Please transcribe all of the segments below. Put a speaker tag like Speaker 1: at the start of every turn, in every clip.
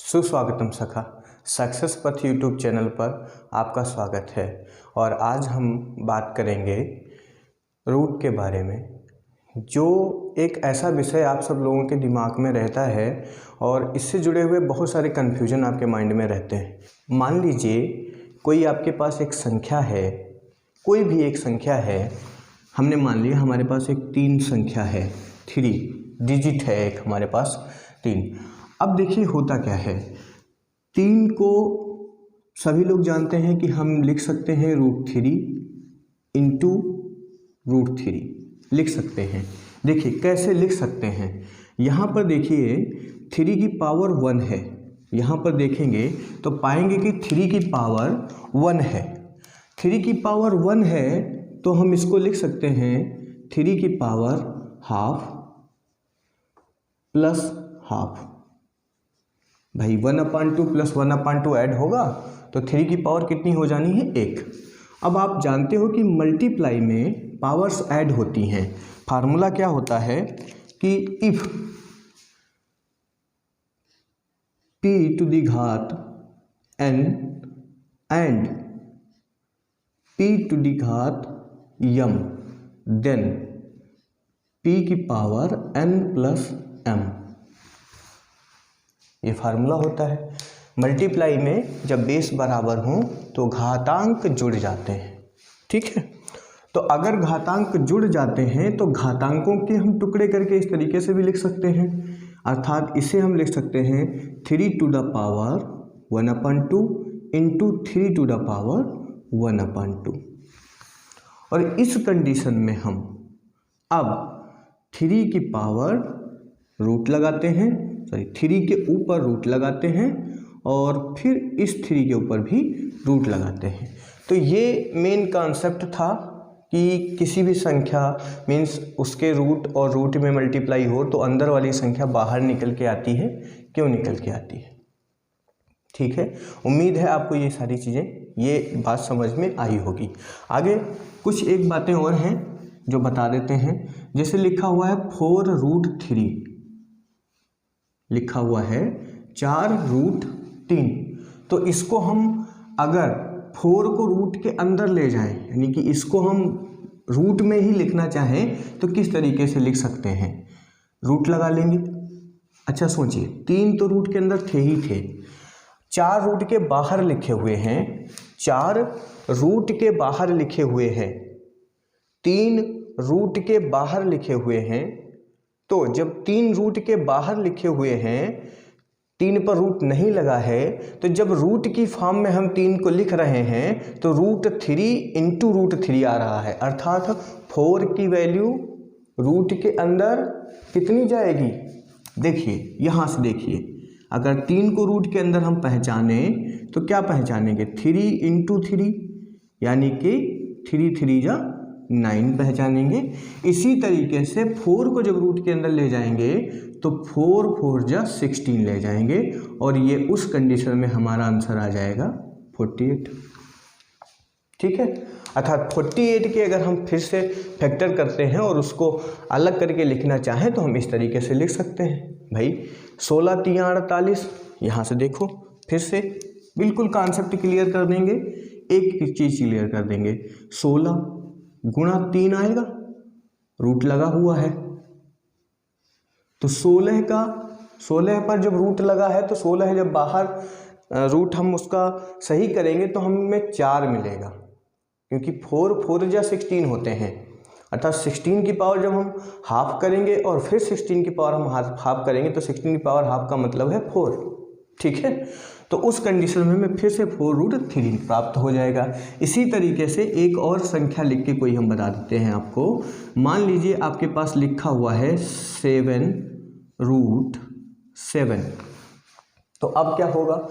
Speaker 1: सुस्वागतम सखा। सक्सेस पथ यूट्यूब चैनल पर आपका स्वागत है। और आज हम बात करेंगे रूट के बारे में, जो एक ऐसा विषय आप सब लोगों के दिमाग में रहता है और इससे जुड़े हुए बहुत सारे कन्फ्यूजन आपके माइंड में रहते हैं। मान लीजिए कोई आपके पास एक संख्या है, कोई भी एक संख्या है, हमने मान लिया हमारे पास एक 3 संख्या है, 3 डिजिट है एक हमारे पास 3। अब देखिए होता क्या है, 3 को सभी लोग जानते हैं कि हम लिख सकते हैं √3 इंटू √3 लिख सकते हैं। देखिए कैसे लिख सकते हैं, यहाँ पर देखिए 3 की पावर 1 है, यहाँ पर देखेंगे तो पाएंगे कि 3 की पावर 1 है। 3 की पावर 1 है तो हम इसको लिख सकते हैं 3 की पावर ½ प्लस ½ भाई 1/2 प्लस 1/2 ऐड होगा तो 3 की पावर कितनी हो जानी है 1। अब आप जानते हो कि मल्टीप्लाई में पावर्स ऐड होती हैं। फार्मूला क्या होता है कि इफ p टू दी घात n and p to the घात m देन p की पावर n प्लस m, ये फार्मूला होता है। मल्टीप्लाई में जब बेस बराबर हों तो घातांक जुड़ जाते हैं, ठीक है। तो अगर घातांक जुड़ जाते हैं तो घातांकों के हम टुकड़े करके इस तरीके से भी लिख सकते हैं, अर्थात इसे हम लिख सकते हैं 3 to the power 1/2 into 3 to the power 1/2। और इस कंडीशन में हम अब 3 की पावर रूट लगाते हैं, 3 के ऊपर रूट लगाते हैं और फिर इस 3 के ऊपर भी रूट लगाते हैं। तो ये मेन कॉन्सेप्ट था कि किसी भी संख्या मीन्स उसके रूट और रूट में मल्टीप्लाई हो तो अंदर वाली संख्या बाहर निकल के आती है। क्यों निकल के आती है, ठीक है। उम्मीद है आपको ये सारी चीज़ें, ये बात समझ में आई होगी। आगे कुछ एक बातें और हैं जो बता देते हैं। जैसे लिखा हुआ है 4√3, लिखा हुआ है 4√3, तो इसको हम अगर 4 को रूट के अंदर ले जाएं, यानी कि इसको हम रूट में ही लिखना चाहें तो किस तरीके से लिख सकते हैं, रूट लगा लेंगे। अच्छा सोचिए, 3 तो रूट के अंदर थे ही थे, 4 रूट के बाहर लिखे हुए हैं, 4 रूट के बाहर लिखे हुए हैं, 3 रूट के बाहर लिखे हुए हैं। तो जब 3 रूट के बाहर लिखे हुए हैं, 3 पर रूट नहीं लगा है, तो जब रूट की फॉर्म में हम 3 को लिख रहे हैं तो √3 इंटू √3 आ रहा है, अर्थात 4 की वैल्यू रूट के अंदर कितनी जाएगी। देखिए यहाँ से देखिए, अगर 3 को रूट के अंदर हम पहचाने तो क्या पहचानेंगे, 3 इंटू 3 यानी कि 3 3 जा 9 पहचानेंगे। इसी तरीके से 4 को जब रूट के अंदर ले जाएंगे तो 4 4 जा 16 ले जाएंगे और ये उस कंडीशन में हमारा आंसर आ जाएगा 48, ठीक है। अर्थात 48 के अगर हम फिर से फैक्टर करते हैं और उसको अलग करके लिखना चाहें तो हम इस तरीके से लिख सकते हैं। भाई 16 3 48, यहाँ से देखो फिर से बिल्कुल कॉन्सेप्ट क्लियर कर देंगे, एक चीज़ क्लियर कर देंगे। 16 गुणा 3 आएगा, रूट लगा हुआ है, तो 16 पर जब रूट लगा है तो 16 जब बाहर रूट हम उसका सही करेंगे तो हमें 4 मिलेगा, क्योंकि 4 4 जा 16 होते हैं, अर्थात 16 की पावर जब हम हाफ करेंगे और फिर 16 की पावर हम हाफ करेंगे तो 16 की पावर हाफ का मतलब है 4, ठीक है। तो उस कंडीशन में हमें फिर से 4√3 प्राप्त हो जाएगा। इसी तरीके से एक और संख्या लिख के कोई हम बता देते हैं आपको। मान लीजिए आपके पास लिखा हुआ है 7√7, तो अब क्या होगा,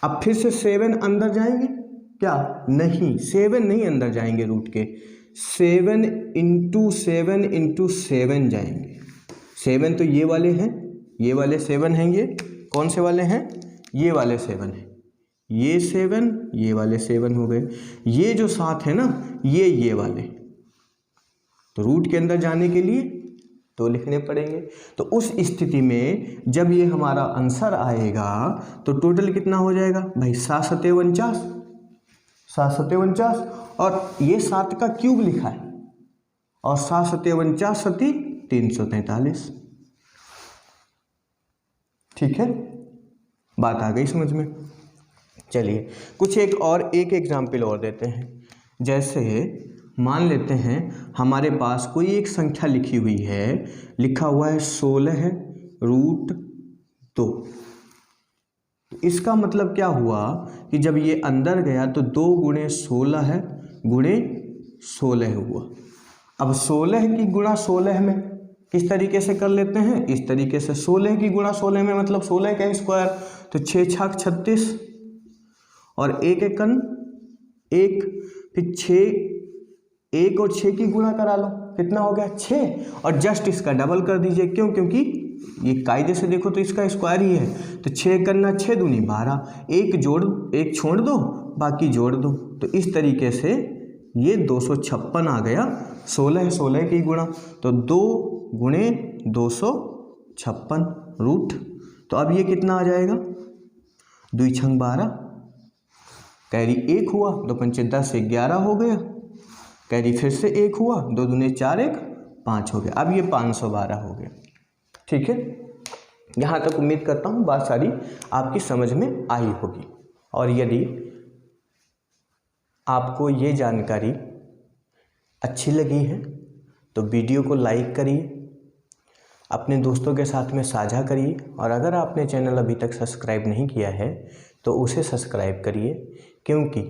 Speaker 1: अब फिर से 7 अंदर जाएंगे क्या, नहीं 7 नहीं अंदर जाएंगे रूट के, 7 इंटू 7 इंटू 7 जाएंगे। 7 तो ये वाले हैं, ये वाले 7 हैं, ये कौन से वाले हैं, ये वाले 7 हैं, ये 7 ये वाले 7 हो गए, ये जो 7 है ना ये वाले, तो रूट के अंदर जाने के लिए 2 लिखने पड़ेंगे। तो उस स्थिति में जब ये हमारा आंसर आएगा तो टोटल कितना हो जाएगा भाई 7 सते 49, 7 सते 49 और ये 7 का क्यूब लिखा है और 7 सते 49 सती 343। ठीक है, बात आ गई समझ में। चलिए कुछ एक एग्जाम्पल और देते हैं। जैसे मान लेते हैं हमारे पास कोई एक संख्या लिखी हुई है, लिखा हुआ है 16√2। तो इसका मतलब क्या हुआ कि जब ये अंदर गया तो 2 × 16 × 16 हुआ। अब 16 की गुणा 16 में किस तरीके से कर लेते हैं, इस तरीके से 16 की गुणा 16 में मतलब 16 का स्क्वायर, तो 6 छक 36 और 1 एकन 1, फिर 6 1 और 6 की गुणा करा लो, कितना हो गया 6 और जस्ट इसका डबल कर दीजिए। क्यों, क्योंकि ये कायदे से देखो तो इसका स्क्वायर ही है। तो 6 करना 6 दूनी 12, 1 छोड़ दो बाकी जोड़ दो। तो इस तरीके से ये 256 आ गया। 16 की गुणा तो 2 × 256 रूट। तो अब ये कितना आ जाएगा 2 छंग 12, कैरी 1 हुआ, 2 पंचे 10 11 हो गया, कैरी फिर से 1 हुआ, 2 दूने 4 1 5 हो गया। अब ये 512 हो गया। ठीक है, यहाँ तक उम्मीद करता हूँ बात सारी आपकी समझ में आई होगी। और यदि आपको ये जानकारी अच्छी लगी है तो वीडियो को लाइक करिए, अपने दोस्तों के साथ में साझा करिए और अगर आपने चैनल अभी तक सब्सक्राइब नहीं किया है तो उसे सब्सक्राइब करिए, क्योंकि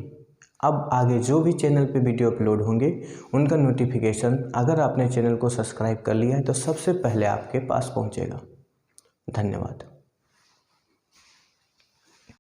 Speaker 1: अब आगे जो भी चैनल पे वीडियो अपलोड होंगे उनका नोटिफिकेशन अगर आपने चैनल को सब्सक्राइब कर लिया है तो सबसे पहले आपके पास पहुंचेगा। धन्यवाद।